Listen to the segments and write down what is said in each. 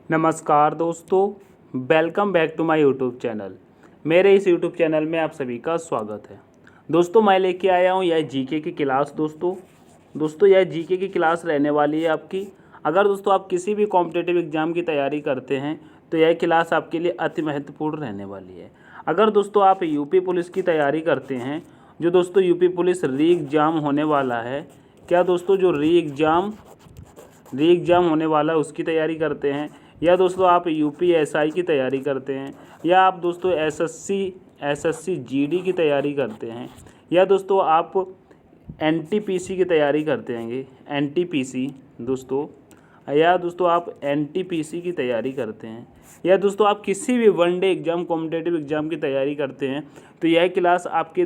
नमस्कार दोस्तों, welcome back to my YouTube channel. मेरे इस यूट्यूब चैनल में आप सभी का स्वागत है। दोस्तों मैं लेके आया हूँ यह जीके की क्लास। दोस्तों यह जीके की क्लास रहने वाली है आपकी। अगर दोस्तों आप किसी भी कॉम्पिटिटिव एग्ज़ाम की तैयारी करते हैं तो यह क्लास आपके लिए अति महत्वपूर्ण रहने वाली है। अगर दोस्तों आप यूपी पुलिस की तैयारी करते हैं, जो दोस्तों यूपी पुलिस री एग्ज़ाम होने वाला है, क्या दोस्तों जो री एग्ज़ाम होने वाला है उसकी तैयारी करते हैं, या दोस्तों आप यूपीएसआई की तैयारी करते हैं, या आप दोस्तों एसएससी जीडी की तैयारी करते हैं, या दोस्तों आप एनटीपीसी की तैयारी करते हैं एनटीपीसी दोस्तों, या दोस्तों आप एनटीपीसी की तैयारी करते हैं, या दोस्तों आप किसी भी वनडे एग्ज़ाम कॉम्पिटिटिव एग्ज़ाम की तैयारी करते हैं, तो यह क्लास आपके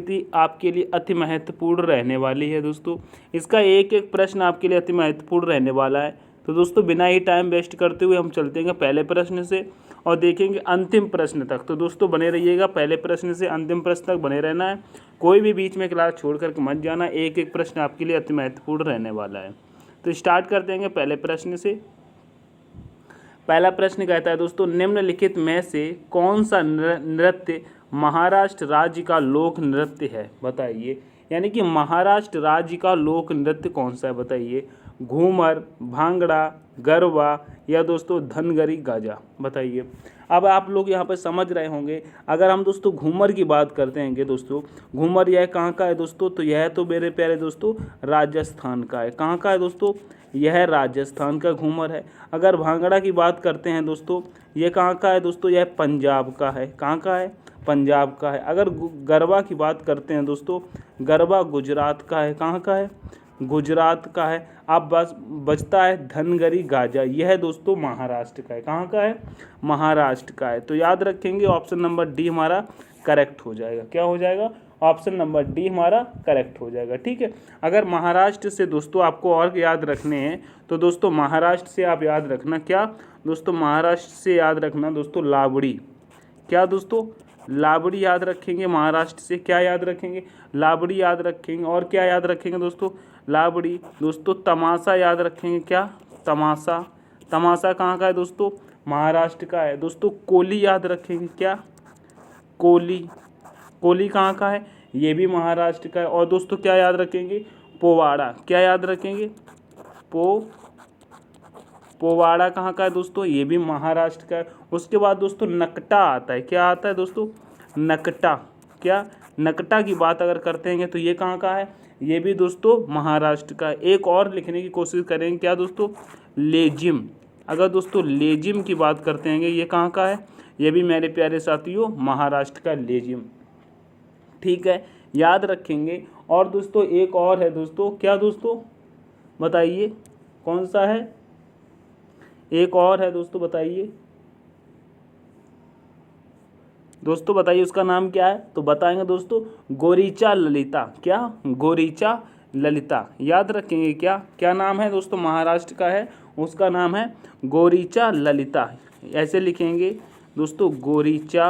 लिए अति महत्वपूर्ण रहने वाली है। दोस्तों इसका एक एक प्रश्न आपके लिए अति महत्वपूर्ण रहने वाला है। तो दोस्तों बिना ही टाइम वेस्ट करते हुए हम चलते हैं पहले प्रश्न से और देखेंगे अंतिम प्रश्न तक। तो दोस्तों बने रहिएगा, पहले प्रश्न से अंतिम प्रश्न तक बने रहना है। कोई भी बीच में क्लास छोड़ करके मत जाना, एक एक प्रश्न आपके लिए अति महत्वपूर्ण रहने वाला है। तो स्टार्ट करते हैं पहले प्रश्न से। पहला प्रश्न कहता है दोस्तों, निम्नलिखित में से कौन सा नृत्य महाराष्ट्र राज्य का लोक नृत्य है? बताइए। यानी कि महाराष्ट्र राज्य का लोक नृत्य कौन सा है? बताइए। घूमर, भांगड़ा, गरबा, या दोस्तों धनगरी गाजा? बताइए। अब आप लोग यहाँ पर समझ रहे होंगे, अगर हम दोस्तों घूमर की बात करते हैं दोस्तों, घूमर यह कहाँ का है दोस्तों? तो यह तो मेरे प्यारे दोस्तों राजस्थान का है। कहाँ का है दोस्तों? यह राजस्थान का घूमर है। अगर भांगड़ा की बात करते हैं दोस्तों, ये कहाँ का है दोस्तों? यह पंजाब का है। कहाँ का है? पंजाब का है। अगर गरबा की बात करते हैं दोस्तों, गरबा गुजरात का है। कहाँ का है? गुजरात का है। अब बस बचता है धनगरी गाजा, यह दोस्तों महाराष्ट्र का है। कहाँ का है? महाराष्ट्र का है। तो याद रखेंगे ऑप्शन नंबर डी हमारा करेक्ट हो जाएगा। क्या हो जाएगा? ऑप्शन नंबर डी हमारा करेक्ट हो जाएगा। ठीक है। अगर महाराष्ट्र से दोस्तों आपको और याद रखने हैं तो दोस्तों महाराष्ट्र से आप याद रखना क्या दोस्तों? महाराष्ट्र से याद रखना दोस्तों लावड़ी। क्या दोस्तों? लावड़ी याद रखेंगे। महाराष्ट्र से क्या याद रखेंगे? लावड़ी याद रखेंगे। और क्या याद रखेंगे दोस्तों? लावड़ी। दोस्तों तमाशा याद रखेंगे। क्या? तमाशा। तमाशा कहाँ का है दोस्तों? महाराष्ट्र का है। दोस्तों कोली याद रखेंगे। क्या? कोली। कोली कहाँ का है? ये भी महाराष्ट्र का है। और दोस्तों क्या याद रखेंगे? पोवाड़ा। क्या याद रखेंगे? पोवाड़ा कहाँ का है दोस्तों? ये भी महाराष्ट्र का है। उसके बाद दोस्तों नकटा आता है। क्या आता है दोस्तों? नकटा। क्या? नकटा की बात अगर करते हैं तो ये कहाँ का है? ये भी दोस्तों महाराष्ट्र का है। एक और लिखने की कोशिश करेंगे। क्या दोस्तों? लेजिम। अगर दोस्तों लेजिम की बात करते हैं, ये कहाँ का है? ये भी मेरे प्यारे साथियों महाराष्ट्र का लेजिम। ठीक है, याद रखेंगे। और दोस्तों एक और है दोस्तों। क्या दोस्तों? बताइए कौन सा है? एक और है दोस्तों, बताइए दोस्तों, बताइए उसका नाम क्या है? तो बताएंगे दोस्तों गोरीचा ललिता। क्या? गोरीचा ललिता। याद रखेंगे। क्या क्या नाम है दोस्तों? महाराष्ट्र का है, उसका नाम है गोरीचा ललिता। ऐसे लिखेंगे दोस्तों गोरीचा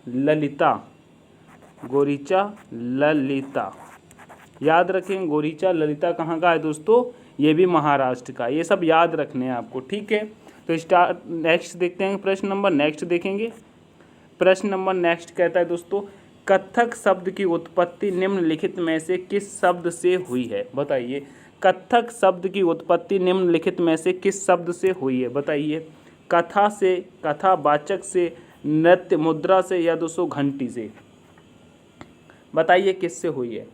ललिता। गोरीचा ललिता याद रखेंगे। गोरीचा ललिता कहाँ का है दोस्तों? ये भी महाराष्ट्र का। ये सब याद रखने हैं आपको। ठीक है। तो नेक्स्ट देखते हैं प्रश्न नंबर नेक्स्ट देखेंगे। प्रश्न नंबर नेक्स्ट कहता है दोस्तों, कथक शब्द की उत्पत्ति निम्नलिखित में से किस शब्द से हुई है? बताइए। कथक शब्द की उत्पत्ति निम्नलिखित में से किस शब्द से हुई है? बताइए। कथा से, कथावाचक से, नृत्य मुद्रा से, या दोस्तों घंटी से? बताइए किससे हुई है?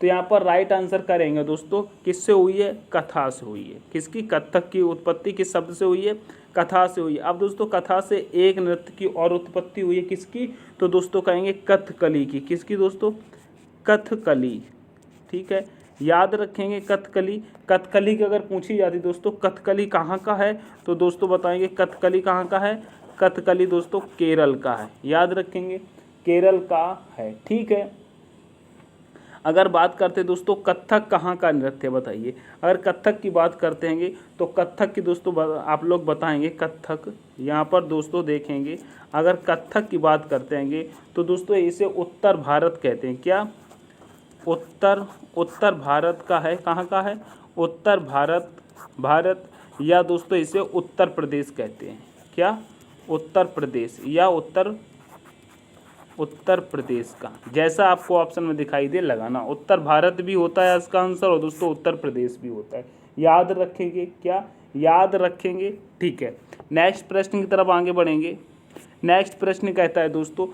तो यहाँ पर राइट आंसर करेंगे दोस्तों, किससे हुई है? कथा से हुई है। किसकी? कथक की उत्पत्ति किस शब्द से हुई है? कथा से हुई है। अब दोस्तों कथा से एक नृत्य की और उत्पत्ति हुई है। किसकी? तो दोस्तों कहेंगे कथकली की। किसकी दोस्तों? कथकली। ठीक है, याद रखेंगे कथकली। कथकली की अगर पूछी जाती दोस्तों कथकली कहाँ का है, तो दोस्तों बताएंगे कथकली कहाँ का है? कथकली दोस्तों केरल का है। याद रखेंगे केरल का है। ठीक है। अगर बात करते हैं दोस्तों कथक कहाँ का नृत्य? बताइए। अगर कथक की बात करते हैं तो कथक की दोस्तों आप लोग बताएंगे कथक। यहाँ पर दोस्तों देखेंगे, अगर कथक की बात करते हैं तो दोस्तों इसे उत्तर भारत कहते हैं। क्या? उत्तर भारत का है। कहाँ का है? उत्तर भारत या दोस्तों इसे उत्तर प्रदेश कहते हैं। क्या? उत्तर प्रदेश या उत्तर प्रदेश का, जैसा आपको ऑप्शन में दिखाई दे लगाना। उत्तर भारत भी होता है इसका आंसर और दोस्तों उत्तर प्रदेश भी होता है। याद रखेंगे, क्या याद रखेंगे? ठीक है, नेक्स्ट प्रश्न की तरफ आगे बढ़ेंगे। नेक्स्ट प्रश्न कहता है दोस्तों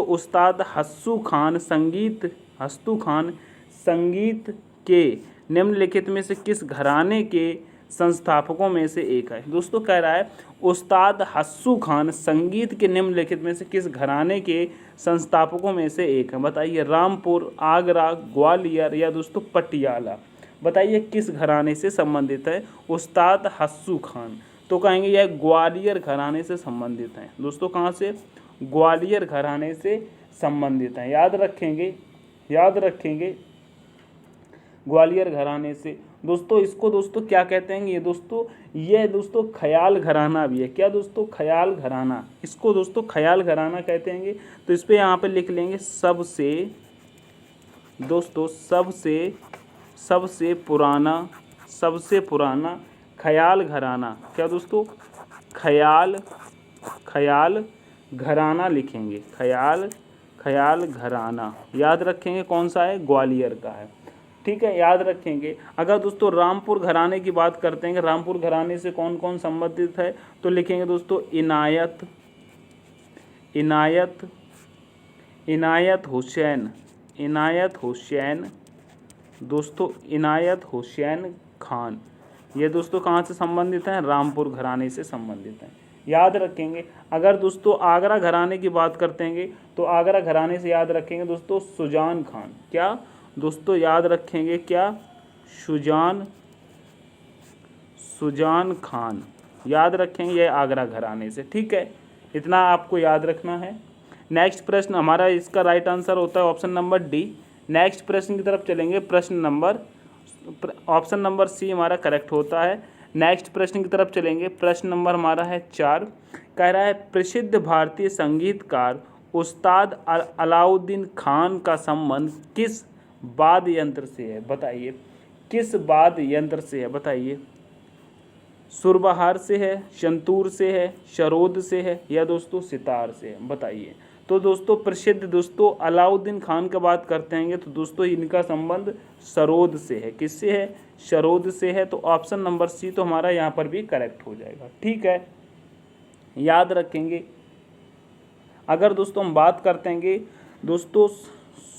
उस्ताद हस्सू खान संगीत के निम्नलिखित में से किस घराने के संस्थापकों में से एक है। दोस्तों कह रहा है उस्ताद हस्सू खान संगीत के निम्नलिखित में से किस घराने के संस्थापकों में से एक है। बताइए, रामपुर, आगरा, ग्वालियर या दोस्तों पटियाला। बताइए किस घराने से संबंधित है उस्ताद हस्सू खान। तो कहेंगे यह ग्वालियर घराने से संबंधित हैं। दोस्तों कहाँ से? ग्वालियर घराने से संबंधित हैं। याद रखेंगे ग्वालियर घराने से। दोस्तों इसको दोस्तों क्या कहते हैं? ये दोस्तों ख्याल घराना भी है। क्या दोस्तों? ख्याल घराना। इसको दोस्तों ख्याल घराना कहते हैं। तो इस पे यहाँ पे लिख लेंगे सबसे पुराना ख्याल घराना। क्या दोस्तों? ख्याल घराना लिखेंगे। ख्याल घराना याद रखेंगे कौन सा है? ग्वालियर का है। ठीक है, याद रखेंगे। अगर दोस्तों रामपुर घराने की बात करते हैं, रामपुर घराने से कौन कौन संबंधित है, तो लिखेंगे दोस्तों इनायत हुसैन दोस्तों, इनायत हुसैन खान। ये दोस्तों कहाँ से संबंधित हैं? रामपुर घराने से संबंधित हैं। याद रखेंगे। अगर दोस्तों आगरा घराने की बात करते हैं तो आगरा घराने से याद रखेंगे दोस्तों सुजान खान। क्या दोस्तों? याद रखेंगे क्या? सुजान खान याद रखेंगे, ये आगरा घराने से। ठीक है, इतना आपको याद रखना है। नेक्स्ट प्रश्न हमारा इसका राइट आंसर होता है ऑप्शन नंबर डी। नेक्स्ट प्रश्न की तरफ चलेंगे। ऑप्शन नंबर सी हमारा करेक्ट होता है। नेक्स्ट प्रश्न की तरफ चलेंगे। प्रश्न नंबर हमारा है 4। कह रहा है प्रसिद्ध भारतीय संगीतकार उस्ताद अलाउद्दीन खान का संबंध किस वाद्य यंत्र से है। बताइए किस वाद्य यंत्र से है। बताइए, सुरबहार से है, संतूर से है, सरोद से है या दोस्तों सितार से है। बताइए। तो दोस्तों प्रसिद्ध दोस्तों अलाउद्दीन खान का बात करते हैं तो दोस्तों इनका संबंध सरोद से है। किससे है? सरोद से है। तो ऑप्शन नंबर सी तो हमारा यहाँ पर भी करेक्ट हो जाएगा। ठीक है, याद रखेंगे। अगर दोस्तों हम बात करते हैं दोस्तों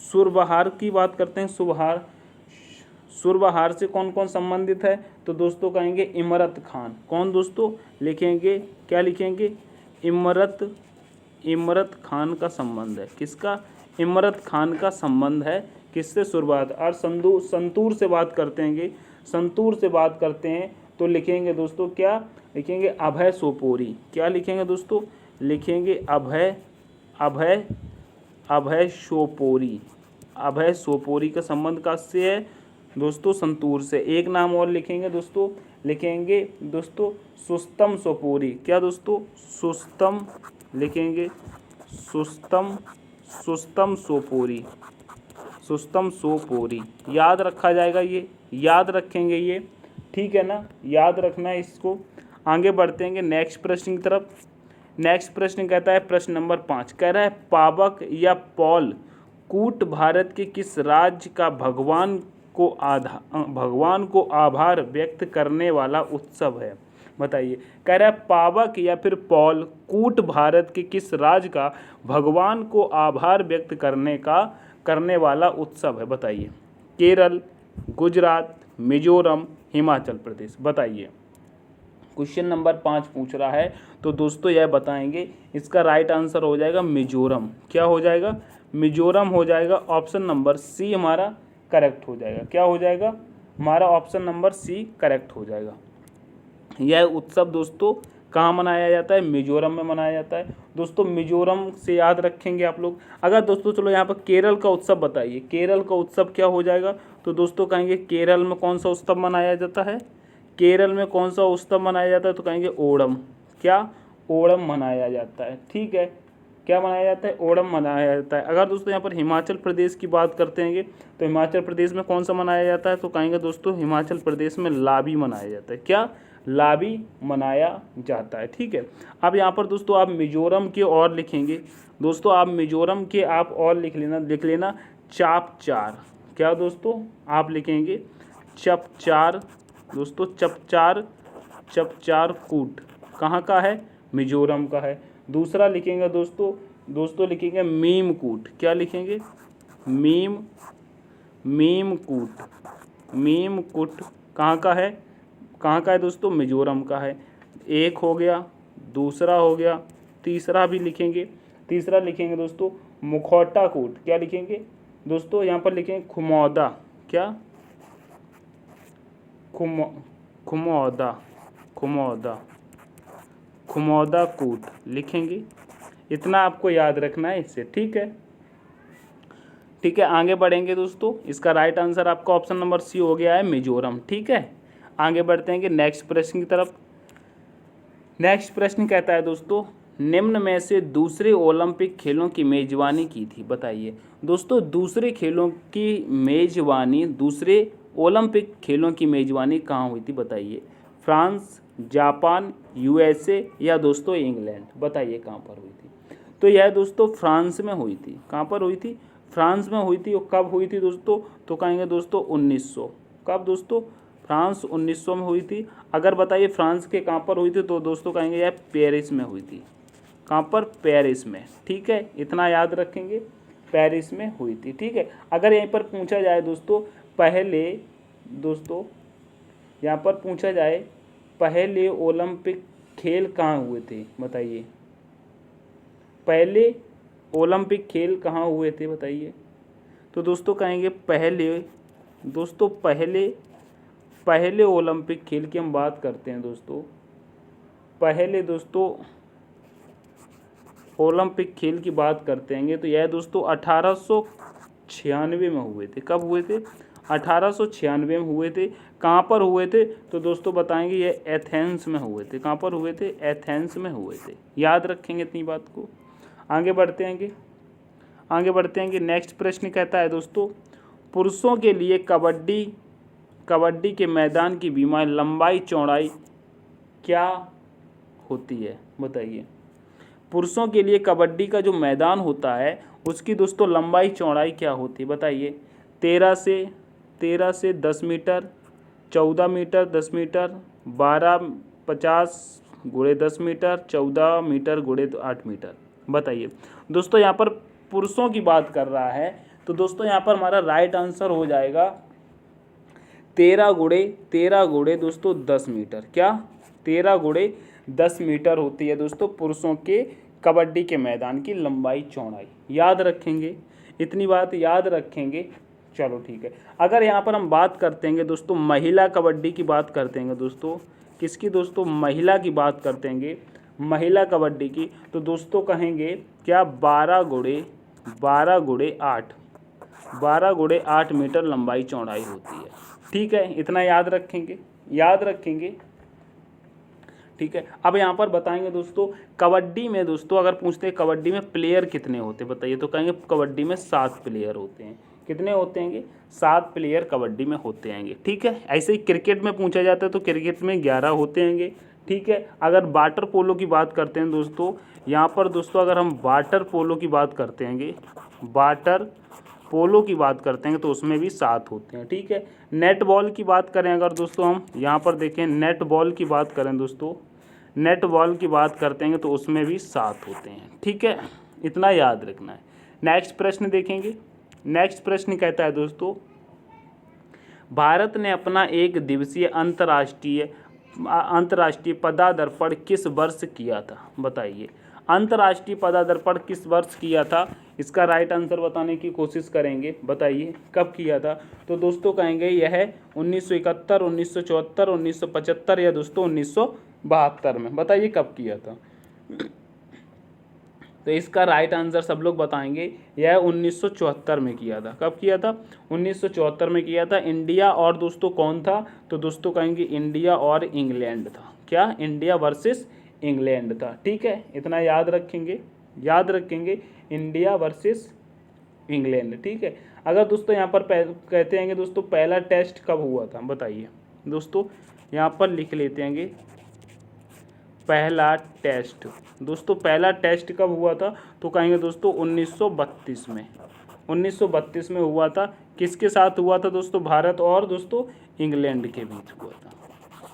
सुरबहार की बात करते हैं, सुरबहार से कौन कौन संबंधित है, तो दोस्तों कहेंगे इमरत खान। कौन दोस्तों? लिखेंगे, क्या लिखेंगे? इमरत खान का संबंध है। किसका? इमरत खान का संबंध है किससे? सुरबहार। और संतूर से बात करते हैं तो लिखेंगे दोस्तों, क्या लिखेंगे? अभय सोपोरी। क्या लिखेंगे दोस्तों? लिखेंगे अभय सोपोरी का संबंध किससे है दोस्तों? संतूर से। एक नाम और लिखेंगे दोस्तों, सुस्तम सोपोरी। क्या दोस्तों? सुस्तम सोपोरी याद रखा जाएगा, ये याद रखेंगे ये। ठीक है ना, याद रखना है इसको। आगे बढ़ते हैं नेक्स्ट प्रश्न की तरफ। नेक्स्ट प्रश्न कहता है प्रश्न नंबर 5। कह रहा है पावक या पौल कूट भारत के किस राज्य का भगवान को आभार व्यक्त करने वाला उत्सव है। बताइए। कह रहा है पावक या फिर पौल कूट भारत के किस राज्य का भगवान को आभार व्यक्त करने वाला उत्सव है। बताइए। केरल, गुजरात, मिजोरम, हिमाचल प्रदेश। बताइए। क्वेश्चन नंबर 5 पूछ रहा है तो दोस्तों यह बताएंगे, इसका राइट आंसर हो जाएगा मिजोरम। क्या हो जाएगा? मिजोरम हो जाएगा। ऑप्शन नंबर सी हमारा करेक्ट हो जाएगा। क्या हो जाएगा? हमारा ऑप्शन नंबर सी करेक्ट हो जाएगा। यह उत्सव दोस्तों कहाँ मनाया जाता है? मिजोरम में मनाया जाता है। दोस्तों मिजोरम से याद रखेंगे आप लोग। अगर दोस्तों चलो यहाँ पर केरल का उत्सव बताइए, केरल का उत्सव क्या हो जाएगा? तो दोस्तों कहेंगे केरल में कौन सा उत्सव मनाया जाता है? केरल में कौन सा उत्सव मनाया जाता है? तो कहेंगे ओणम। क्या? ओणम मनाया जाता है। ठीक है, क्या मनाया जाता है, ओणम मनाया जाता है। अगर दोस्तों यहाँ पर हिमाचल प्रदेश की बात करते हैं तो हिमाचल प्रदेश में कौन सा मनाया जाता है, तो कहेंगे दोस्तों हिमाचल प्रदेश में लाबी मनाया जाता है। क्या, लाबी मनाया जाता है। ठीक है, अब यहाँ पर दोस्तों आप मिजोरम के और लिखेंगे दोस्तों, आप मिजोरम के आप और लिख लेना चापचार। क्या दोस्तों आप लिखेंगे चपचार दोस्तों, चपचार कूट कहाँ का है, मिजोरम का है। दूसरा लिखेंगे दोस्तों लिखेंगे मीमकूट। क्या लिखेंगे, मीमकूट कहाँ का है दोस्तों, मिजोरम का है। एक हो गया, दूसरा हो गया, तीसरा भी लिखेंगे। तीसरा लिखेंगे दोस्तों मुखौटा कूट। क्या लिखेंगे दोस्तों, यहाँ पर लिखेंगे खुमौदा। क्या, खुमौदा कूट लिखेंगे। इतना आपको याद रखना है इससे। ठीक है, आगे बढ़ेंगे दोस्तों। इसका राइट आंसर आपका ऑप्शन नंबर सी हो गया है, मिजोरम। ठीक है, आगे बढ़ते हैं कि नेक्स्ट प्रश्न की तरफ। नेक्स्ट प्रश्न कहता है दोस्तों, निम्न में से दूसरे ओलंपिक खेलों की मेजबानी की थी, बताइए। दोस्तों दूसरे ओलंपिक खेलों की मेजबानी कहाँ हुई थी, बताइए। फ्रांस, जापान, यूएसए या दोस्तों इंग्लैंड, बताइए कहाँ पर हुई थी। तो यह दोस्तों फ्रांस में हुई थी। कहाँ पर हुई थी, फ्रांस में हुई थी। और कब हुई थी दोस्तों, तो कहेंगे दोस्तों 1900। कब दोस्तों, फ्रांस 1900 में हुई थी। अगर बताइए फ्रांस के कहाँ पर हुई थी, तो दोस्तों कहेंगे यह पेरिस में हुई थी। कहाँ पर, पेरिस में। ठीक है, इतना याद रखेंगे, पेरिस में हुई थी। ठीक है, अगर यहीं पर पूछा जाए दोस्तों यहाँ पर पूछा जाए पहले ओलंपिक खेल कहाँ हुए थे, बताइए। पहले ओलंपिक खेल कहाँ हुए थे, बताइए। तो दोस्तों कहेंगे पहले ओलंपिक खेल की हम बात करते हैं दोस्तों। पहले दोस्तों ओलंपिक खेल की बात करते हैं तो यह दोस्तों 1896 में हुए थे। कब हुए थे, 1896 में हुए थे। कहाँ पर हुए थे, तो दोस्तों बताएंगे ये एथेंस में हुए थे। कहाँ पर हुए थे, एथेंस में हुए थे। याद रखेंगे इतनी बात को। आगे बढ़ते हैं कि नेक्स्ट प्रश्न कहता है दोस्तों, पुरुषों के लिए कबड्डी के मैदान की लंबाई चौड़ाई क्या होती है, बताइए। पुरुषों के लिए कबड्डी का जो मैदान होता है उसकी दोस्तों लंबाई चौड़ाई क्या होती है, बताइए। 13 से 10 मीटर, 14 मीटर 10 मीटर, 12 50 गुणे 10 मीटर, 14 मीटर गुणे 8 मीटर, बताइए। दोस्तों यहाँ पर पुरुषों की बात कर रहा है तो दोस्तों यहाँ पर हमारा राइट आंसर हो जाएगा 13 गुणे दोस्तों 10 मीटर। क्या, 13 गुणे 10 मीटर होती है दोस्तों पुरुषों के कबड्डी के मैदान की लंबाई चौड़ाई। याद रखेंगे, इतनी बात याद रखेंगे। चलो ठीक है, अगर यहाँ पर हम बात करते हैं दोस्तों महिला कबड्डी की बात करते हैं दोस्तों, किसकी दोस्तों, महिला की बात करते हैं, महिला कबड्डी की, तो दोस्तों कहेंगे क्या 12 गुणे 8 मीटर लंबाई चौड़ाई होती है। ठीक है, इतना याद रखेंगे। ठीक है, अब यहाँ पर बताएंगे दोस्तों कबड्डी में दोस्तों अगर पूछते हैं कबड्डी में प्लेयर कितने होते हैं, बताइए। तो कहेंगे कबड्डी में 7 प्लेयर होते हैं। कितने होते हैं, 7 प्लेयर कबड्डी में होते हैं। ठीक है, ऐसे ही क्रिकेट में पूछा जाता है तो क्रिकेट में 11 होते हैं। ठीक है, अगर वाटर पोलो की बात करते हैं दोस्तों, यहाँ पर दोस्तों अगर हम वाटर पोलो की बात करते हैं तो उसमें भी 7 होते हैं। ठीक है, नेट बॉल की बात करें अगर दोस्तों हम यहाँ पर देखें नेट बॉल की बात करें दोस्तों, नेट बॉल की बात करते हैं तो उसमें भी 7 होते हैं। ठीक है, इतना याद रखना है। नेक्स्ट प्रश्न देखेंगे। नेक्स्ट प्रश्न कहता है दोस्तों, भारत ने अपना एक दिवसीय अंतर्राष्ट्रीय पदार्पण किस वर्ष किया था, बताइए। अंतर्राष्ट्रीय पदार्पण किस वर्ष किया था, इसका राइट आंसर बताने की कोशिश करेंगे, बताइए कब किया था। तो दोस्तों कहेंगे यह 1971, 1974, 1975 या दोस्तों 1972 में, बताइए कब किया था। तो इसका राइट आंसर सब लोग बताएंगे यह 1974 में किया था। कब किया था, 1974 में किया था। इंडिया और दोस्तों कौन था, तो दोस्तों कहेंगे इंडिया और इंग्लैंड था। क्या, इंडिया वर्सेस इंग्लैंड था। ठीक है, इतना याद रखेंगे। याद रखेंगे, इंडिया वर्सेस इंग्लैंड। ठीक है। अगर दोस्तों यहाँ पर कहते हैं कि दोस्तों पहला टेस्ट कब हुआ था, बताइए दोस्तों, यहाँ पर लिख लेते हैं पहला टेस्ट। दोस्तों पहला टेस्ट कब हुआ था, तो कहेंगे दोस्तों 1932 में। 1932 में हुआ था। किसके साथ हुआ था दोस्तों, भारत और दोस्तों इंग्लैंड के बीच हुआ था।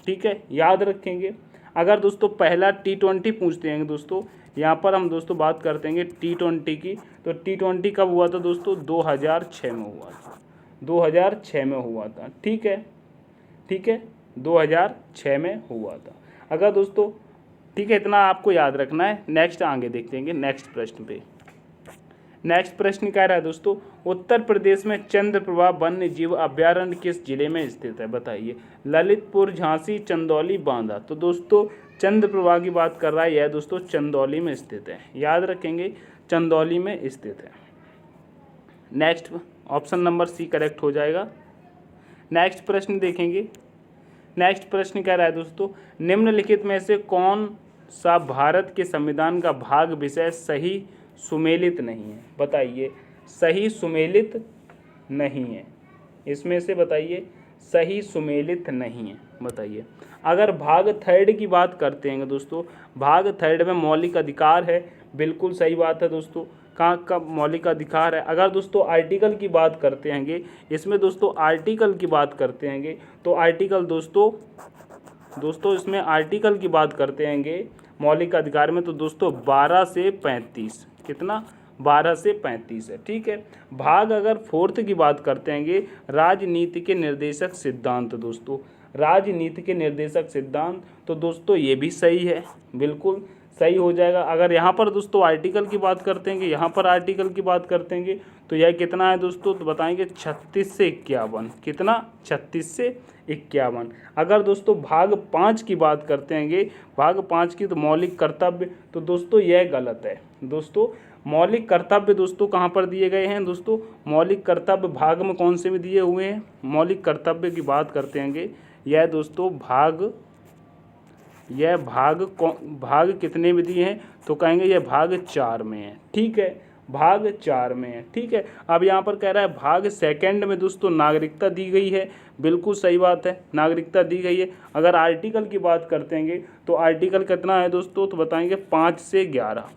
ठीक है, याद रखेंगे। अगर दोस्तों पहला T20 पूछते हैं दोस्तों, यहाँ पर हम दोस्तों बात करते हैं T20 की, तो T20 कब हुआ था दोस्तों, 2006 में हुआ था। 2006 में हुआ था। ठीक है, ठीक है, 2006 में हुआ था। अगर दोस्तों, ठीक है, इतना आपको याद रखना है। नेक्स्ट आगे देखते हैं, नेक्स्ट प्रश्न पे। नेक्स्ट प्रश्न कह रहा है दोस्तों, उत्तर प्रदेश में चंद्रप्रभा वन्य जीव अभ्यारण्य किस जिले में स्थित है, बताइए। ललितपुर, झांसी, चंदौली, बांदा। तो दोस्तों चंद्रप्रभा की बात कर रहा है, यह दोस्तों चंदौली में स्थित है। याद रखेंगे, चंदौली में स्थित है। Next option number C correct हो जाएगा। नेक्स्ट प्रश्न देखेंगे। नेक्स्ट प्रश्न कह रहा है दोस्तों, निम्नलिखित में से कौन सा भारत के संविधान का भाग विषय सही सुमेलित नहीं है, बताइए। सही सुमेलित नहीं है, इसमें से बताइए सही सुमेलित नहीं है, बताइए। अगर भाग थर्ड की बात करते हैं दोस्तों, भाग थर्ड में मौलिक अधिकार है, बिल्कुल सही बात है दोस्तों। कहाँ का मौलिक अधिकार है। अगर दोस्तों आर्टिकल की बात करते हैंगे, इसमें दोस्तों आर्टिकल की बात करते हैंगे, तो आर्टिकल दोस्तों इसमें आर्टिकल की बात करते हैंगे मौलिक अधिकार में, तो दोस्तों 12 से 35, कितना, 12 से 35 है। ठीक है। भाग अगर फोर्थ की बात करते हैंगे, राजनीति के निर्देशक सिद्धांत, दोस्तों राजनीति के निर्देशक सिद्धांत, तो दोस्तों ये भी सही है, बिल्कुल सही हो जाएगा। अगर यहाँ पर दोस्तों आर्टिकल की बात करते हैं, यहाँ पर आर्टिकल की बात करते हैं, तो यह कितना है दोस्तों, तो बताएंगे 36 से 51, कितना, 36 से 51। अगर दोस्तों भाग 5 की बात करते हैं, भाग 5 की, तो मौलिक कर्तव्य, तो दोस्तों यह गलत है। दोस्तों मौलिक कर्तव्य दोस्तों कहाँ पर दिए गए हैं, दोस्तों मौलिक कर्तव्य भाग में कौन से में दिए हुए हैं, मौलिक कर्तव्य की बात करते हैं, यह दोस्तों भाग कितने में दिए हैं, तो कहेंगे यह भाग 4 में है। ठीक है, भाग 4 में है। ठीक है। अब यहाँ पर कह रहा है भाग सेकंड में दोस्तों नागरिकता दी गई है, बिल्कुल सही बात है, नागरिकता दी गई है। अगर आर्टिकल की बात करते हैं, तो आर्टिकल कितना है दोस्तों, तो बताएंगे 5 से 11,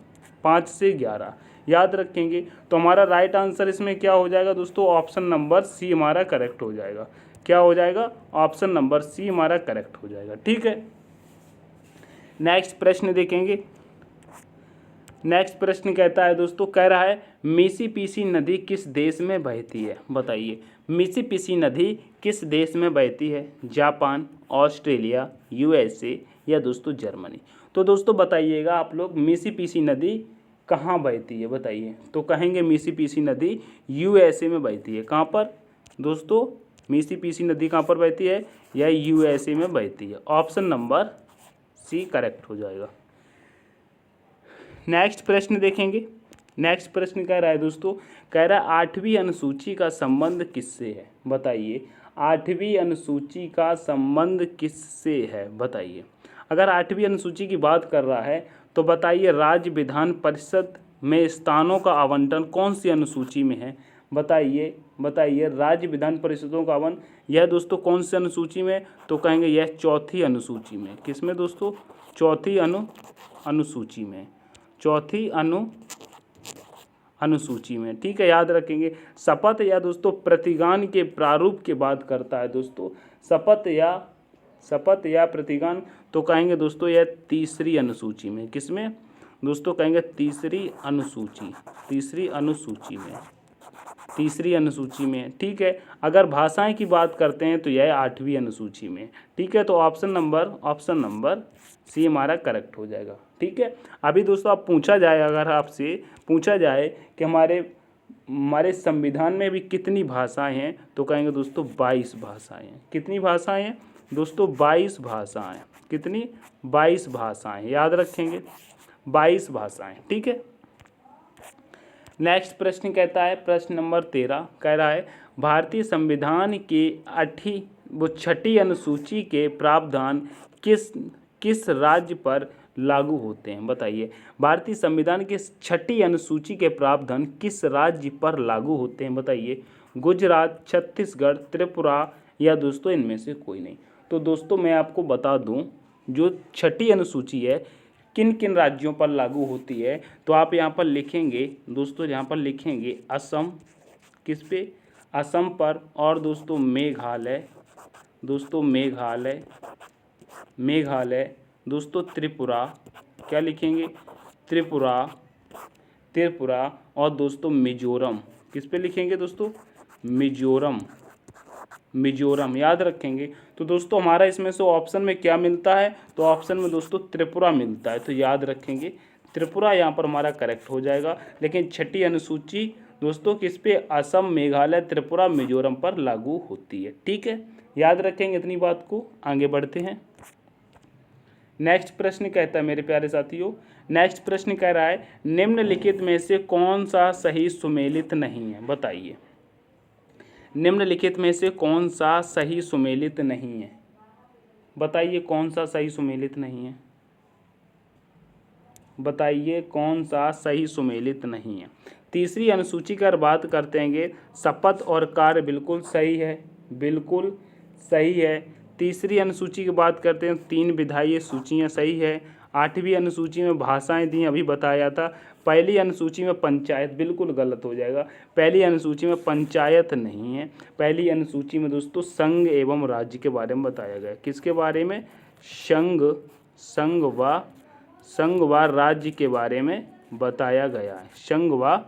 5 से 11। याद रखेंगे। तो हमारा राइट आंसर इसमें क्या हो जाएगा दोस्तों, ऑप्शन नंबर सी हमारा करेक्ट हो जाएगा। क्या हो जाएगा, ऑप्शन नंबर सी हमारा करेक्ट हो जाएगा। ठीक है। नेक्स्ट प्रश्न देखेंगे। नेक्स्ट प्रश्न कहता है दोस्तों, कह रहा है मिसिसिपी नदी किस देश में बहती है, बताइए। मिसिसिपी नदी किस देश में बहती है, जापान, ऑस्ट्रेलिया, यूएसए या दोस्तों जर्मनी। तो दोस्तों बताइएगा आप लोग, मिसिसिपी नदी कहाँ बहती है, बताइए। तो कहेंगे मिसिसिपी नदी यूएसए में बहती है। कहाँ पर दोस्तों, मिसिसिपी नदी कहाँ पर बहती है, यह यूएसए में बहती है। ऑप्शन नंबर सी करेक्ट हो जाएगा। नेक्स्ट प्रश्न देखेंगे। नेक्स्ट प्रश्न कह रहा है दोस्तों, कह रहा है 8वीं अनुसूची का संबंध किससे है, बताइए। 8वीं अनुसूची का संबंध किससे है, बताइए। अगर 8वीं अनुसूची की बात कर रहा है, तो बताइए राज्य विधान परिषद में स्थानों का आवंटन कौन सी अनुसूची में है, बताइए राज्य विधान परिषदों का आवंटन यह दोस्तों कौन सी अनुसूची में, तो कहेंगे यह चौथी अनुसूची में। किसमें दोस्तों, चौथी अनुसूची में, चौथी अनुसूची में। ठीक है, याद रखेंगे। शपथ या दोस्तों प्रतिज्ञान के प्रारूप की बात करता है दोस्तों, शपथ या प्रतिज्ञान, तो कहेंगे दोस्तों यह तीसरी अनुसूची में। किसमें दोस्तों, कहेंगे तीसरी अनुसूची में। ठीक है। अगर भाषाएं की बात करते हैं, तो यह 8वीं अनुसूची में। ठीक है। तो ऑप्शन नंबर सी हमारा करेक्ट हो जाएगा। ठीक है। अभी दोस्तों आप अगर आपसे पूछा जाए कि हमारे संविधान में भी कितनी भाषाएं हैं, तो कहेंगे दोस्तों 22 भाषाएं हैं। कितनी भाषाएं हैं दोस्तों, 22 भाषाएं। कितनी, 22 भाषाएं। याद रखेंगे, 22 भाषाएं। ठीक है। नेक्स्ट प्रश्न कहता है, प्रश्न नंबर 13 कह रहा है भारतीय संविधान के 6ठी अनुसूची के प्रावधान किस राज्य पर लागू होते हैं? बताइए। भारतीय संविधान के 6ठी अनुसूची के प्रावधान किस राज्य पर लागू होते हैं? बताइए। गुजरात, छत्तीसगढ़, त्रिपुरा या दोस्तों इनमें से कोई नहीं। तो दोस्तों मैं आपको बता दूं, जो 6ठी अनुसूची है किन किन राज्यों पर लागू होती है, तो आप यहाँ पर लिखेंगे दोस्तों, यहाँ पर लिखेंगे असम, किस पे? असम पर, और दोस्तों मेघालय, दोस्तों मेघालय, मेघालय, दोस्तों त्रिपुरा, क्या लिखेंगे? त्रिपुरा, त्रिपुरा, और दोस्तों मिजोरम, किस पे लिखेंगे दोस्तों? मिजोरम, मिजोरम, याद रखेंगे। तो दोस्तों हमारा इसमें से ऑप्शन में क्या मिलता है? तो ऑप्शन में दोस्तों त्रिपुरा मिलता है, तो याद रखेंगे त्रिपुरा यहाँ पर हमारा करेक्ट हो जाएगा। लेकिन 6ठी अनुसूची दोस्तों किस पे? असम, मेघालय, त्रिपुरा, मिजोरम पर लागू होती है। ठीक है, याद रखेंगे इतनी बात को। आगे बढ़ते हैं। नेक्स्ट प्रश्न कहता है मेरे प्यारे साथियों, नेक्स्ट प्रश्न कह रहा है निम्नलिखित में से कौन सा सही सुमेलित नहीं है? बताइए। निम्नलिखित में से कौन सा सही सुमेलित नहीं है? बताइए कौन सा सही सुमेलित नहीं है? बताइए कौन सा सही सुमेलित नहीं है? तीसरी अनुसूची की अगर बात करते हैं, शपथ और कार्य बिल्कुल सही है, बिल्कुल सही है। तीसरी अनुसूची की बात करते हैं, 3 विधायी सूचियाँ सही है। 8वीं अनुसूची में भाषाएं दी, अभी बताया था। पहली अनुसूची में पंचायत, बिल्कुल गलत हो जाएगा। पहली अनुसूची में पंचायत नहीं है। पहली अनुसूची में दोस्तों संघ एवं राज्य के बारे में बताया गया। किसके बारे में? संघ व राज्य के बारे में बताया गया है। संघ व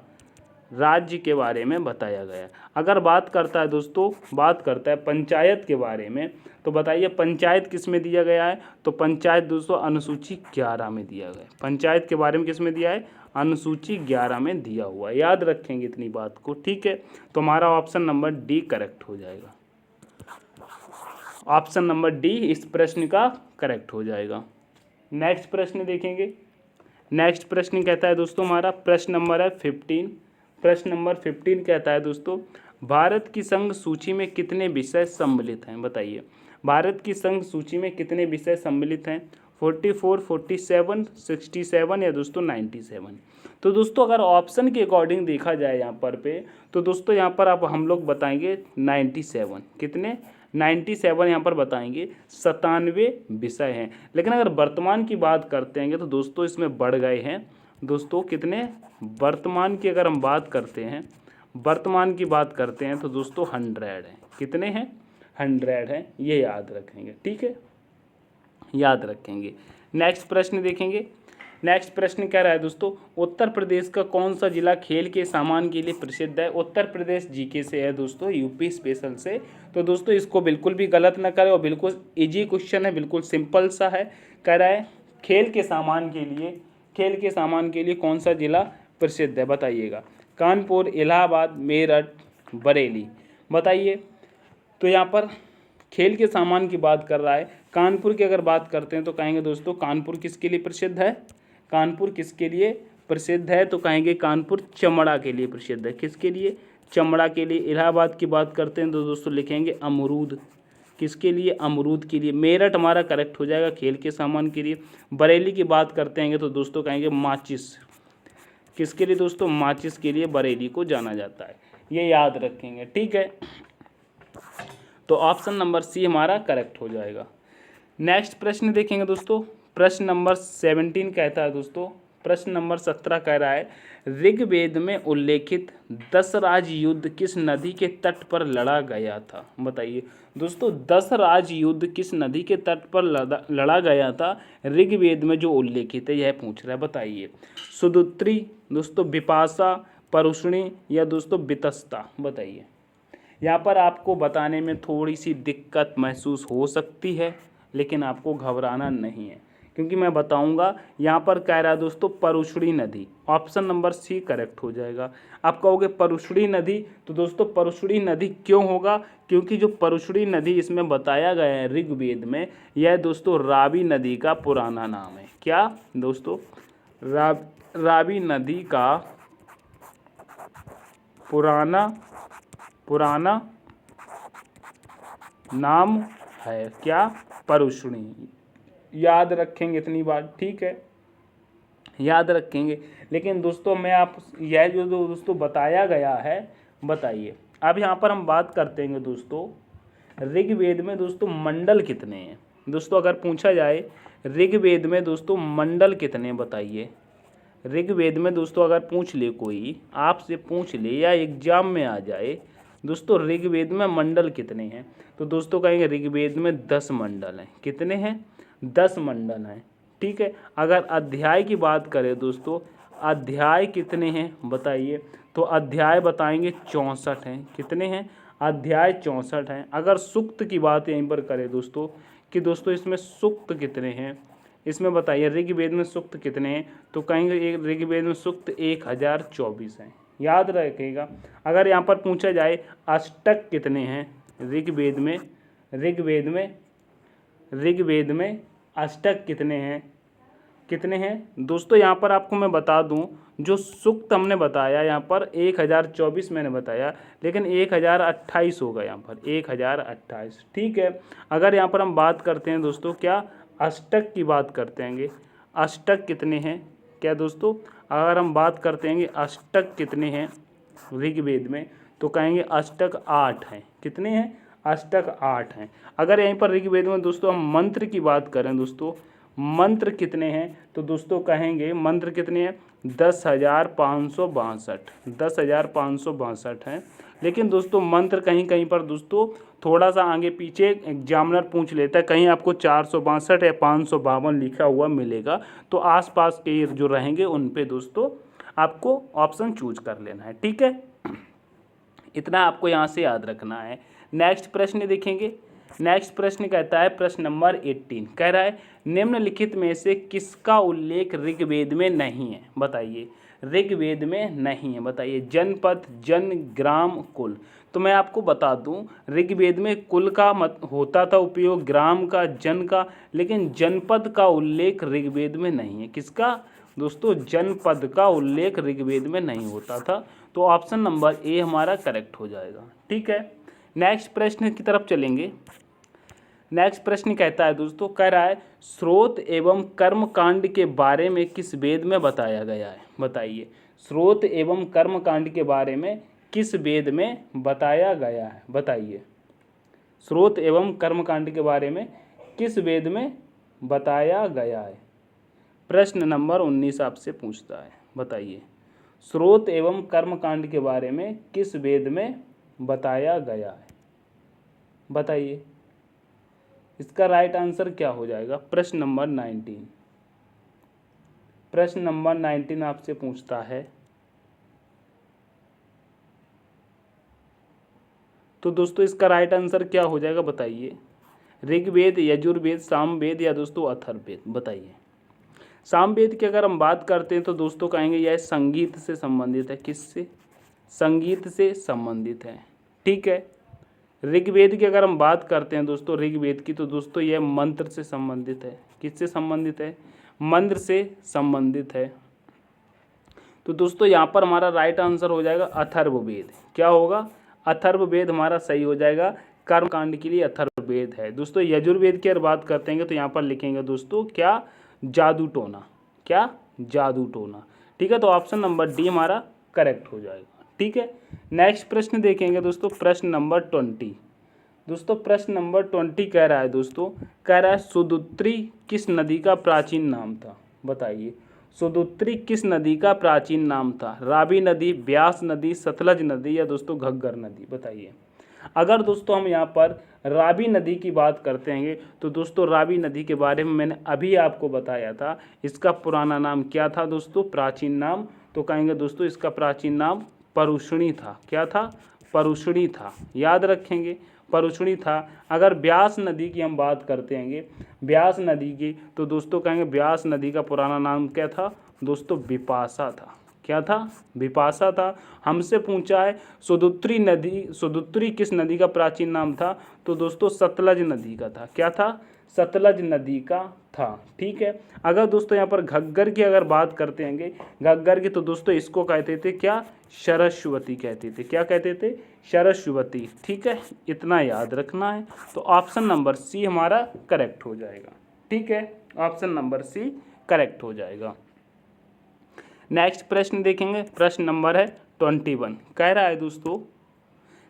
राज्य के बारे में बताया गया। अगर बात करता है दोस्तों, बात करता है पंचायत के बारे में, तो बताइए पंचायत किस में दिया गया है? तो पंचायत दोस्तों अनुसूची 11 में दिया गया है। पंचायत के बारे में किस में दिया है? अनुसूची 11 में दिया हुआ है। याद रखेंगे इतनी बात को। ठीक है, तो हमारा ऑप्शन नंबर डी करेक्ट हो जाएगा। ऑप्शन नंबर डी इस प्रश्न का करेक्ट हो जाएगा। नेक्स्ट प्रश्न देखेंगे। नेक्स्ट प्रश्न कहता है दोस्तों, हमारा प्रश्न नंबर है 15। प्रश्न नंबर 15 कहता है दोस्तों, भारत की संघ सूची में कितने विषय सम्मिलित हैं? बताइए। भारत की संघ सूची में कितने विषय सम्मिलित हैं? 44, 47, 67 या दोस्तों 97? तो दोस्तों अगर ऑप्शन के अकॉर्डिंग देखा जाए यहाँ पर तो दोस्तों यहाँ पर आप हम लोग बताएंगे 97। कितने? 97 यहाँ पर बताएंगे। 97 विषय हैं। लेकिन अगर वर्तमान की बात करते हैं तो दोस्तों इसमें बढ़ गए हैं दोस्तों। कितने? वर्तमान की अगर हम बात करते हैं, वर्तमान की बात करते हैं तो दोस्तों 100 हैं। कितने हैं? 100 हैं। ये याद रखेंगे। ठीक है, याद रखेंगे। नेक्स्ट प्रश्न देखेंगे। नेक्स्ट प्रश्न क्या रहा है दोस्तों, उत्तर प्रदेश का कौन सा जिला खेल के सामान के लिए प्रसिद्ध है? उत्तर प्रदेश जीके से है दोस्तों, यूपी स्पेशल से। तो दोस्तों इसको बिल्कुल भी गलत ना करें, और बिल्कुल इजी क्वेश्चन है, बिल्कुल सिंपल सा है। कह रहा है खेल के सामान के लिए, खेल के सामान के लिए कौन सा जिला प्रसिद्ध है? बताइएगा। कानपुर, इलाहाबाद, मेरठ, बरेली। बताइए। तो यहाँ पर खेल के सामान की बात कर रहा है। कानपुर की अगर बात करते हैं तो कहेंगे दोस्तों कानपुर किसके लिए प्रसिद्ध है? कानपुर किसके लिए प्रसिद्ध है? तो कहेंगे कानपुर चमड़ा के लिए प्रसिद्ध है। किसके लिए? चमड़ा के लिए। इलाहाबाद की बात करते हैं तो दोस्तों लिखेंगे अमरूद। किसके लिए? अमरूद के लिए। मेरठ हमारा करेक्ट हो जाएगा खेल के सामान के लिए। बरेली की बात करते हैं तो दोस्तों कहेंगे माचिस। किसके लिए दोस्तों? माचिस के लिए बरेली को जाना जाता है। ये याद रखेंगे। ठीक है, तो ऑप्शन नंबर सी हमारा करेक्ट हो जाएगा। नेक्स्ट प्रश्न देखेंगे दोस्तों। प्रश्न नंबर 17 कहता है दोस्तों, प्रश्न नंबर 17 कह रहा है ऋग्वेद में उल्लेखित दशराज युद्ध किस नदी के तट पर लड़ा गया था? बताइए दोस्तों, दशराज युद्ध किस नदी के तट पर लड़ा गया था? ऋग्वेद में जो उल्लेखित है यह पूछ रहा है। बताइए। सुदुत्री दोस्तों, बिपाशा, परुष्णी या दोस्तों बितस्ता? बताइए। यहाँ पर आपको बताने में थोड़ी सी दिक्कत महसूस हो सकती है, लेकिन आपको घबराना नहीं है, क्योंकि मैं बताऊंगा। यहाँ पर कह रहा है दोस्तों परुष्णी नदी। ऑप्शन नंबर सी करेक्ट हो जाएगा। आप कहोगे परुष्णी नदी, तो दोस्तों परुष्णी नदी क्यों होगा? क्योंकि जो परुष्णी नदी इसमें बताया गया है ऋग्वेद में, यह दोस्तों रावी नदी का पुराना नाम है। क्या दोस्तों? रावी नदी का पुराना नाम है क्या? परुष्णी। याद रखेंगे इतनी बात, ठीक है, याद रखेंगे। लेकिन दोस्तों मैं आप यह जो दोस्तों बताया गया है, बताइए। अब यहाँ पर हम बात करते हैं दोस्तों ऋग्वेद में दोस्तों मंडल कितने हैं। दोस्तों अगर पूछा जाए ऋग्वेद में दोस्तों मंडल कितने, बताइए। ऋग्वेद में दोस्तों अगर पूछ ले, कोई आपसे पूछ ले या एग्जाम में आ जाए दोस्तों ऋग्वेद में मंडल कितने हैं, तो दोस्तों कहेंगे ऋग्वेद में 10 मंडल हैं। कितने हैं? 10 मंडल हैं, ठीक है। अगर अध्याय की बात करें दोस्तों, अध्याय कितने हैं बताइए, तो अध्याय बताएंगे 64 हैं। कितने हैं? अध्याय 64 हैं। अगर सूक्त की बात यहीं पर करें दोस्तों कि दोस्तों इसमें सूक्त कितने हैं, इसमें बताइए ऋग्वेद में सूक्त कितने हैं, तो कहेंगे ऋग्वेद में सूक्त 1024 हैं। याद रखिएगा। अगर यहाँ पर पूछा जाए अष्टक कितने हैं ऋग्वेद में, ऋग्वेद में अष्टक कितने हैं, कितने हैं दोस्तों, यहाँ पर आपको मैं बता दूं, जो सूक्त हमने बताया यहाँ पर 1024 मैंने बताया, लेकिन 1028 होगा यहाँ पर, 1028, ठीक है। अगर यहाँ पर हम बात करते हैं दोस्तों क्या अष्टक की बात करते हैं, अष्टक कितने हैं क्या दोस्तों, अगर हम बात करते हैं अष्टक कितने हैं ऋग्वेद में, तो कहेंगे अष्टक 8 हैं। कितने हैं? अष्टक 8 हैं। अगर यहीं पर ऋग्वेद में दोस्तों हम मंत्र की बात करें दोस्तों, मंत्र कितने हैं, तो दोस्तों कहेंगे मंत्र कितने हैं 10,562, 10,562 हैं। लेकिन दोस्तों मंत्र कहीं कहीं पर दोस्तों थोड़ा सा आगे पीछे एग्जामिनर पूछ लेता है, कहीं आपको 462 या 552 लिखा हुआ मिलेगा, तो आसपास के जो रहेंगे उन पे दोस्तों आपको ऑप्शन चूज कर लेना है, ठीक है। इतना आपको यहाँ से याद रखना है। नेक्स्ट प्रश्न देखेंगे। नेक्स्ट प्रश्न कहता है, प्रश्न नंबर 18 कह रहा है निम्नलिखित में से किसका उल्लेख ऋग्वेद में नहीं है, बताइए। ऋग्वेद में नहीं है, बताइए। जनपद, जन, ग्राम, कुल। तो मैं आपको बता दूं ऋग्वेद में कुल का मत होता था उपयोग, ग्राम का, जन का, लेकिन जनपद का उल्लेख ऋग्वेद में नहीं है। किसका दोस्तों? जनपद का उल्लेख ऋग्वेद में नहीं होता था। तो ऑप्शन नंबर ए हमारा करेक्ट हो जाएगा, ठीक है। नेक्स्ट प्रश्न की तरफ चलेंगे। नेक्स्ट प्रश्न कहता है दोस्तों, कह रहा है स्रोत एवं कर्म कांड के बारे में किस वेद में बताया गया है, बताइए। स्रोत एवं कर्म कांड के बारे में किस वेद में बताया गया है, बताइए। स्रोत एवं कर्म कांड के बारे में किस वेद में बताया गया है। प्रश्न नंबर 19 आपसे पूछता है, बताइए। स्रोत एवं कर्म कांड के बारे में किस वेद में बताया गया है, बताइए। इसका राइट आंसर क्या हो जाएगा? प्रश्न नंबर 19। प्रश्न नंबर 19 आपसे पूछता है, तो दोस्तों इसका राइट आंसर क्या हो जाएगा, बताइए। ऋग्वेद, यजुर्वेद, सामवेद या दोस्तों अथर्ववेद, बताइए। सामवेद की अगर हम बात करते हैं तो दोस्तों कहेंगे यह संगीत से संबंधित है। किससे? संगीत से संबंधित है, ठीक है। ऋग्वेद की अगर हम बात करते हैं दोस्तों ऋग्वेद की, तो दोस्तों यह मंत्र से संबंधित है। किससे संबंधित है? मंत्र से संबंधित है। तो दोस्तों यहाँ पर हमारा राइट आंसर हो जाएगा अथर्ववेद। क्या होगा? अथर्ववेद हमारा सही हो जाएगा। कर्मकांड के लिए अथर्ववेद है। दोस्तों यजुर्वेद की अगर बात करते हैं तो यहाँ पर लिखेंगे दोस्तों क्या? जादू टोना। क्या? जादू टोना, ठीक है। तो ऑप्शन नंबर डी हमारा करेक्ट हो जाएगा, ठीक है। नेक्स्ट प्रश्न देखेंगे दोस्तों, प्रश्न नंबर 20। दोस्तों प्रश्न नंबर 20 कह रहा है दोस्तों, कह रहा है सुदुत्री किस नदी का प्राचीन नाम था, बताइए। सुदुत्री किस नदी का प्राचीन नाम था? रावी नदी, ब्यास नदी, सतलज नदी या दोस्तों घग्गर नदी, बताइए। अगर दोस्तों हम यहाँ पर रावी नदी की बात करते हैं तो दोस्तों रावी नदी के बारे में मैंने अभी आपको बताया था। इसका पुराना नाम क्या था दोस्तों, प्राचीन नाम? तो कहेंगे दोस्तों इसका प्राचीन नाम परुष्णी था। क्या था? परुष्णी था। याद रखेंगे, परुष्णी था। अगर ब्यास नदी की हम बात करते हैं, ब्यास नदी की, तो दोस्तों कहेंगे ब्यास नदी का पुराना नाम क्या था दोस्तों? बिपाशा था। क्या था? बिपाशा था। हमसे पूछा है सुदुत्री नदी, सुदुत्री किस नदी का प्राचीन नाम था? तो दोस्तों सतलज नदी का था। क्या था? सतलज नदी का था, ठीक है। अगर दोस्तों यहाँ पर घग्गर की अगर बात करते हैं घग्गर की, तो दोस्तों इसको कहते थे क्या? सरस्वती कहते थे। क्या कहते थे? सरस्वती, ठीक है। इतना याद रखना है। तो ऑप्शन नंबर सी हमारा करेक्ट हो जाएगा। ठीक है, ऑप्शन नंबर सी करेक्ट हो जाएगा। नेक्स्ट प्रश्न देखेंगे, प्रश्न नंबर है 21। कह रहा है दोस्तों,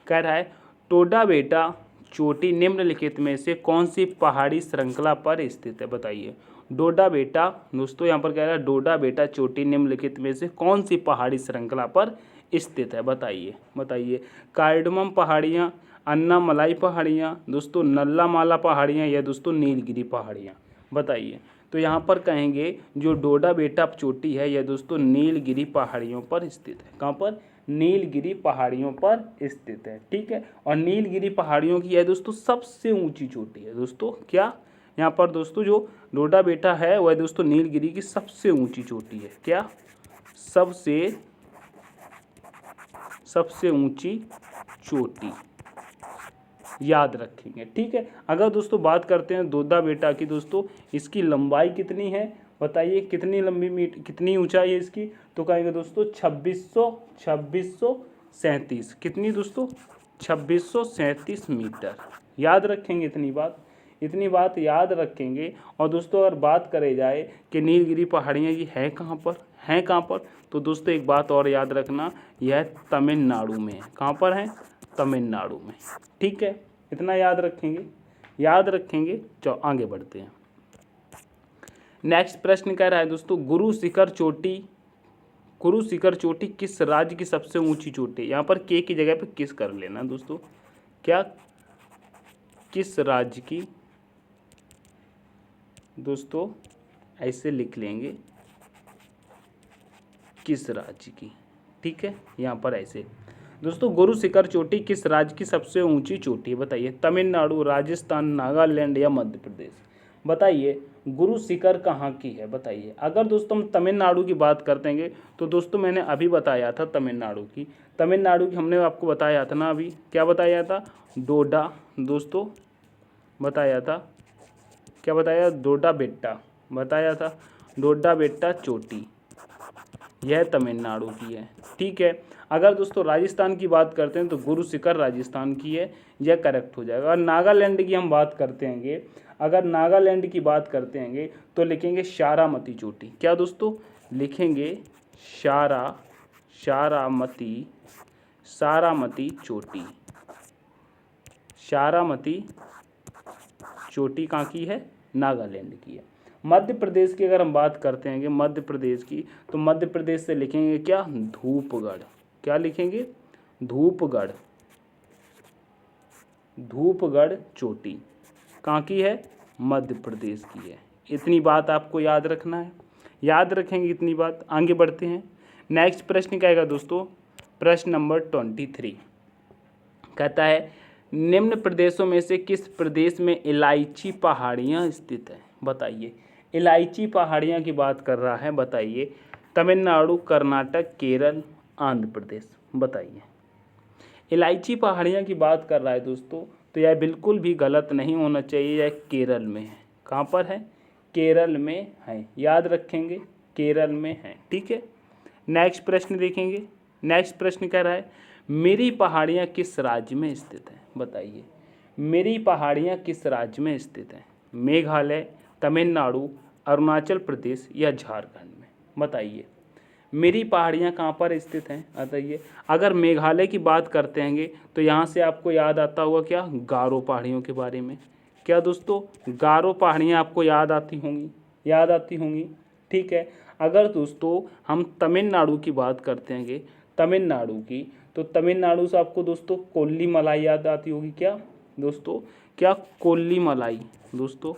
कह रहा है टोडा बेटा चोटी निम्नलिखित में से कौन सी पहाड़ी श्रृंखला पर स्थित है, बताइए। डोडा बेटा दोस्तों यहाँ पर कह रहा है डोडा बेटा चोटी निम्नलिखित में से कौन सी पहाड़ी श्रृंखला पर स्थित है, बताइए। बताइए, कार्डमम पहाड़ियाँ, अन्नामलाई पहाड़ियाँ, दोस्तों नल्लामाला पहाड़ियाँ, या दोस्तों नीलगिरी पहाड़ियाँ, बताइए। तो यहाँ पर कहेंगे जो डोडा बेटा चोटी है यह दोस्तों नीलगिरी पहाड़ियों पर स्थित है। कहाँ पर? नीलगिरी पहाड़ियों पर स्थित है, ठीक है। और नीलगिरी पहाड़ियों की यह दोस्तों सबसे ऊंची चोटी है दोस्तों। क्या यहाँ पर दोस्तों जो डोडा बेटा है वह दोस्तों नीलगिरी की सबसे ऊंची चोटी है। क्या? सबसे ऊंची चोटी, याद रखेंगे, ठीक है। अगर दोस्तों बात करते हैं डोडा बेटा की, दोस्तों इसकी लंबाई कितनी है, बताइए। कितनी लंबी कितनी ऊंचाई है इसकी, तो कहेंगे दोस्तों 2637। कितनी दोस्तों? 2637 मीटर। याद रखेंगे इतनी बात याद रखेंगे। और दोस्तों अगर बात करे जाए कि नीलगिरी पहाड़ियाँ ये है कहाँ पर, तो दोस्तों एक बात और याद रखना, यह तमिलनाडु में है। कहाँ पर है? तमिलनाडु में, ठीक है। इतना याद रखेंगे। चलो आगे बढ़ते हैं। नेक्स्ट प्रश्न कह रहा है दोस्तों गुरु शिखर चोटी किस राज्य की सबसे ऊंची चोटी है। यहाँ पर के की जगह पे किस कर लेना दोस्तों। क्या? किस राज्य की, दोस्तों ऐसे लिख लेंगे, किस राज्य की, ठीक है। यहाँ पर ऐसे दोस्तों गुरु शिखर चोटी किस राज्य की सबसे ऊंची चोटी है, बताइए। तमिलनाडु, राजस्थान, नागालैंड या मध्य प्रदेश, बताइए। गुरु शिखर कहाँ की है, बताइए। अगर दोस्तों हम तमिलनाडु की बात करते हैं तो दोस्तों मैंने अभी बताया था तमिलनाडु की हमने आपको बताया था ना अभी। क्या बताया था? डोडा दोस्तों बताया था। क्या बताया? डोडा बेट्टा बताया था। डोडा बेट्टा चोटी यह तमिलनाडु की है, ठीक है। अगर दोस्तों राजस्थान की बात करते हैं तो गुरु शिखर राजस्थान की है, यह करेक्ट हो जाएगा। और नागालैंड की हम बात करते हैं, अगर नागालैंड की बात करते हैं तो लिखेंगे शारामती चोटी। क्या दोस्तों? लिखेंगे शारामती चोटी कहाँ की है? नागालैंड की है। मध्य प्रदेश की अगर हम बात करते हैं मध्य प्रदेश की, तो मध्य प्रदेश से लिखेंगे क्या? धूपगढ़। क्या लिखेंगे? धूपगढ़ चोटी कहाँ की है? मध्य प्रदेश की है। इतनी बात आपको याद रखना है, याद रखेंगे इतनी बात। आगे बढ़ते हैं। नेक्स्ट प्रश्न क्या आएगा दोस्तों? प्रश्न नंबर 23 कहता है निम्न प्रदेशों में से किस प्रदेश में इलायची पहाड़ियाँ स्थित है, बताइए। इलायची पहाड़ियाँ की बात कर रहा है, बताइए। तमिलनाडु, कर्नाटक, केरल, आंध्र प्रदेश, बताइए। इलायची पहाड़ियाँ की बात कर रहा है दोस्तों, तो यह बिल्कुल भी गलत नहीं होना चाहिए। यह केरल में है। कहाँ पर है? केरल में है, याद रखेंगे, केरल में है, ठीक है। नेक्स्ट प्रश्न देखेंगे। नेक्स्ट प्रश्न कह रहा है मेरी पहाड़ियाँ किस राज्य में स्थित हैं, बताइए। मेरी पहाड़ियाँ किस राज्य में स्थित हैं? मेघालय, तमिलनाडु, अरुणाचल प्रदेश या झारखंड में, बताइए। मेरी पहाड़ियाँ कहाँ पर स्थित हैं, बताइए। अगर मेघालय की बात करते हैं तो यहाँ से आपको याद आता होगा क्या? गारो पहाड़ियों के बारे में। क्या दोस्तों? गारो पहाड़ियाँ आपको याद आती होंगी, ठीक है। अगर दोस्तों हम तमिलनाडु की बात करते हैं तमिलनाडु की, तो तमिलनाडु से आपको दोस्तों कोल्लीमलाई याद आती होगी। क्या दोस्तों? क्या? कोल्लीमलाई दोस्तों,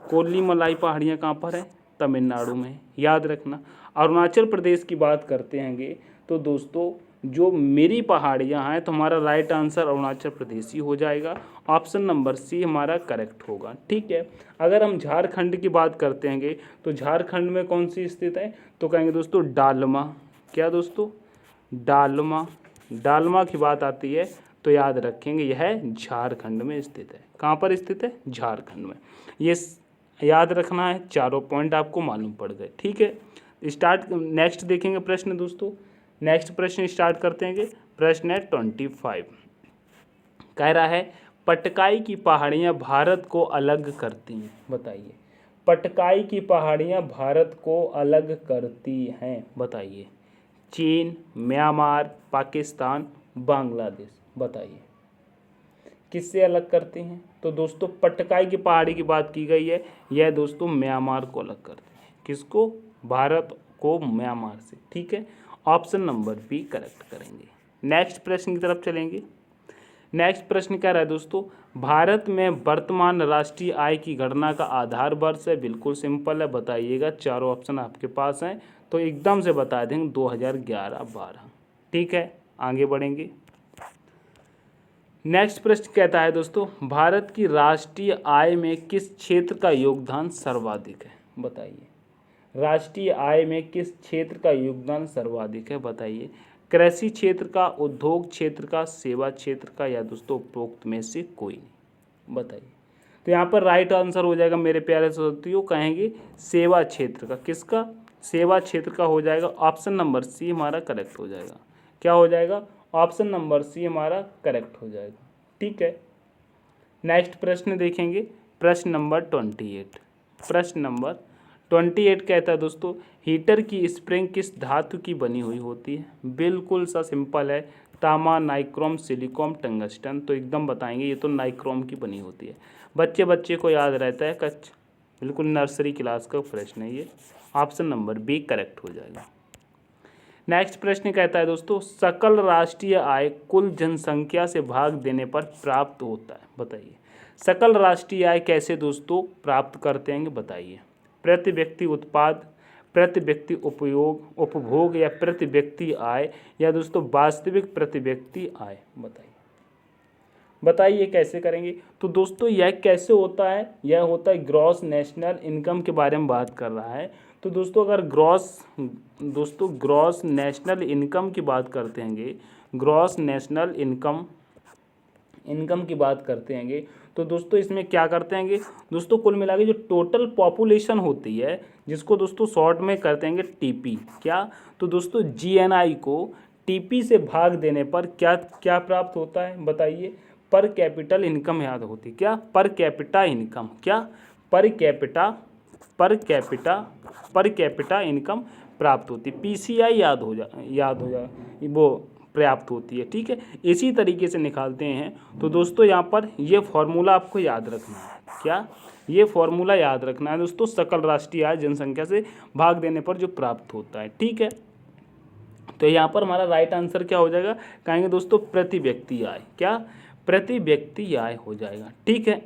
कोल्लीमलाई पहाड़ियाँ कहाँ पर है? तमिलनाडु में, याद रखना। अरुणाचल प्रदेश की बात करते हैं तो दोस्तों जो मेरी पहाड़ियाँ हैं, तो हमारा राइट आंसर अरुणाचल प्रदेश ही हो जाएगा। ऑप्शन नंबर सी हमारा करेक्ट होगा, ठीक है। अगर हम झारखंड की बात करते हैं तो झारखंड में कौन सी स्थित है, तो कहेंगे दोस्तों डालमा। क्या दोस्तों? डालमा की बात आती है तो याद रखेंगे यह झारखंड में स्थित है। कहाँ पर स्थित है? झारखंड में। ये याद रखना है, चारों पॉइंट आपको मालूम पड़ गए, ठीक है। नेक्स्ट देखेंगे प्रश्न दोस्तों। नेक्स्ट प्रश्न स्टार्ट करते हैं। प्रश्न है 25 कह रहा है पटकाई की पहाड़ियाँ भारत को अलग करती हैं, बताइए। पटकाई की पहाड़ियाँ भारत को अलग करती हैं, बताइए। चीन, म्यांमार, पाकिस्तान, बांग्लादेश, बताइए किससे अलग करती हैं। तो दोस्तों पटकाई की पहाड़ी की बात की गई है, यह दोस्तों म्यांमार को अलग करती है। किसको? भारत को म्यांमार से, ठीक है। ऑप्शन नंबर बी करेक्ट करेंगे। नेक्स्ट प्रश्न की तरफ चलेंगे। नेक्स्ट प्रश्न क्या रहा है दोस्तों, भारत में वर्तमान राष्ट्रीय आय की गणना का आधार वर्ष है। बिल्कुल सिंपल है, बताइएगा। चारों ऑप्शन आपके पास हैं तो एकदम से बता देंगे 2011-12, ठीक है। आगे बढ़ेंगे। नेक्स्ट प्रश्न कहता है दोस्तों, भारत की राष्ट्रीय आय में किस क्षेत्र का योगदान सर्वाधिक है, बताइए। राष्ट्रीय आय में किस क्षेत्र का योगदान सर्वाधिक है, बताइए। कृषि क्षेत्र का, उद्योग क्षेत्र का, सेवा क्षेत्र का, या दोस्तों उपरोक्त में से कोई नहीं, बताइए। तो यहाँ पर राइट आंसर हो जाएगा मेरे प्यारे साथियों, कहेंगे सेवा क्षेत्र का। किसका? सेवा क्षेत्र का हो जाएगा। ऑप्शन नंबर सी हमारा करेक्ट हो जाएगा। क्या हो जाएगा? ऑप्शन नंबर सी हमारा करेक्ट हो जाएगा, ठीक है। नेक्स्ट प्रश्न देखेंगे, प्रश्न नंबर 28। प्रश्न नंबर 28 कहता है दोस्तों, हीटर की स्प्रिंग किस धातु की बनी हुई होती है। बिल्कुल सा सिंपल है, तांबा, नाइक्रोम, सिलिकॉन, टंगस्टन। तो एकदम बताएंगे ये तो नाइक्रोम की बनी होती है। बच्चे को याद रहता है कच्च, बिल्कुल नर्सरी क्लास का प्रश्न है ये। ऑप्शन नंबर बी करेक्ट हो जाएगा। नेक्स्ट प्रश्न कहता है दोस्तों, सकल राष्ट्रीय आय कुल जनसंख्या से भाग देने पर प्राप्त होता है, बताइए। सकल राष्ट्रीय आय कैसे दोस्तों प्राप्त करते हैं, बताइए। प्रति व्यक्ति उत्पाद, प्रति व्यक्ति उपयोग उपभोग, या प्रति व्यक्ति आय, या दोस्तों वास्तविक प्रति व्यक्ति आय, बताइए। बताइए कैसे करेंगे। तो दोस्तों यह कैसे होता है, यह होता है ग्रॉस नेशनल इनकम के बारे में बात कर रहा है। तो दोस्तों अगर ग्रॉस नेशनल इनकम की बात करते हैं, ग्रॉस नेशनल इनकम की बात करते हैं, तो दोस्तों इसमें क्या करते हैं दोस्तों, कुल मिला के जो टोटल पॉपुलेशन होती है, जिसको दोस्तों शॉर्ट में करते हैं टीपी। क्या? तो दोस्तों जीएनआई को टीपी से भाग देने पर क्या क्या प्राप्त होता है, बताइए। पर कैपिटल इनकम याद होती। क्या? Per capita income. क्या? पर कैपिटा इनकम प्राप्त होती। पीसीआई याद हो जा वो प्राप्त होती है, ठीक है। इसी तरीके से निकालते हैं। तो दोस्तों यहाँ पर ये फॉर्मूला आपको याद रखना है। क्या? ये फॉर्मूला याद रखना है दोस्तों, सकल राष्ट्रीय आय जनसंख्या से भाग देने पर जो प्राप्त होता है, ठीक है। तो यहाँ पर हमारा राइट आंसर क्या हो जाएगा, कहेंगे दोस्तों प्रति व्यक्ति आय। क्या? प्रति व्यक्ति आय हो जाएगा, ठीक है।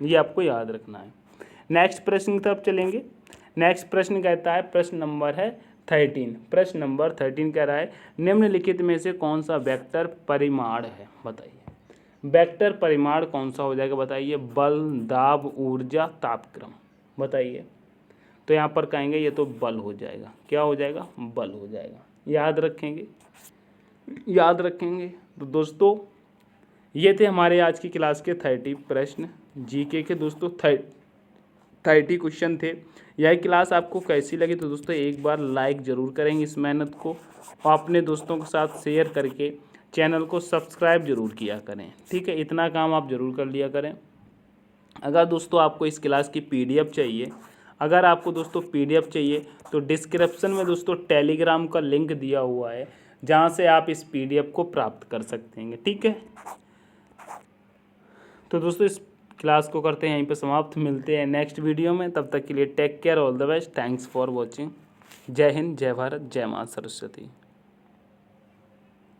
ये आपको याद रखना है। नेक्स्ट प्रश्न की तरफ चलेंगे। नेक्स्ट प्रश्न कहता है, प्रश्न नंबर है 13। प्रश्न नंबर 13 कह रहा है, निम्नलिखित में से कौन सा वेक्टर परिमाण है, बताइए। वेक्टर परिमाण कौन सा हो जाएगा, बताइए। बल, दाब, ऊर्जा, तापक्रम, बताइए। तो यहाँ पर कहेंगे ये तो बल हो जाएगा। क्या हो जाएगा? बल हो जाएगा। याद रखेंगे। तो दोस्तों ये थे हमारे आज की क्लास के 30 प्रश्न जीके के दोस्तों। 30 क्वेश्चन थे। यह क्लास आपको कैसी लगी तो दोस्तों एक बार लाइक ज़रूर करेंगे इस मेहनत को, और अपने दोस्तों के साथ शेयर करके चैनल को सब्सक्राइब जरूर किया करें, ठीक है। इतना काम आप ज़रूर कर लिया करें। अगर दोस्तों आपको इस क्लास की पीडीएफ चाहिए, तो डिस्क्रिप्शन में दोस्तों टेलीग्राम का लिंक दिया हुआ है, जहाँ से आप इस पीडीएफ को प्राप्त कर सकते हैं, ठीक है। तो दोस्तों इस क्लास को करते हैं यहीं पे समाप्त। मिलते हैं नेक्स्ट वीडियो में, तब तक के लिए take care, all the best, thanks for watching. जय हिंद, जय भारत, जय माँ सरस्वती।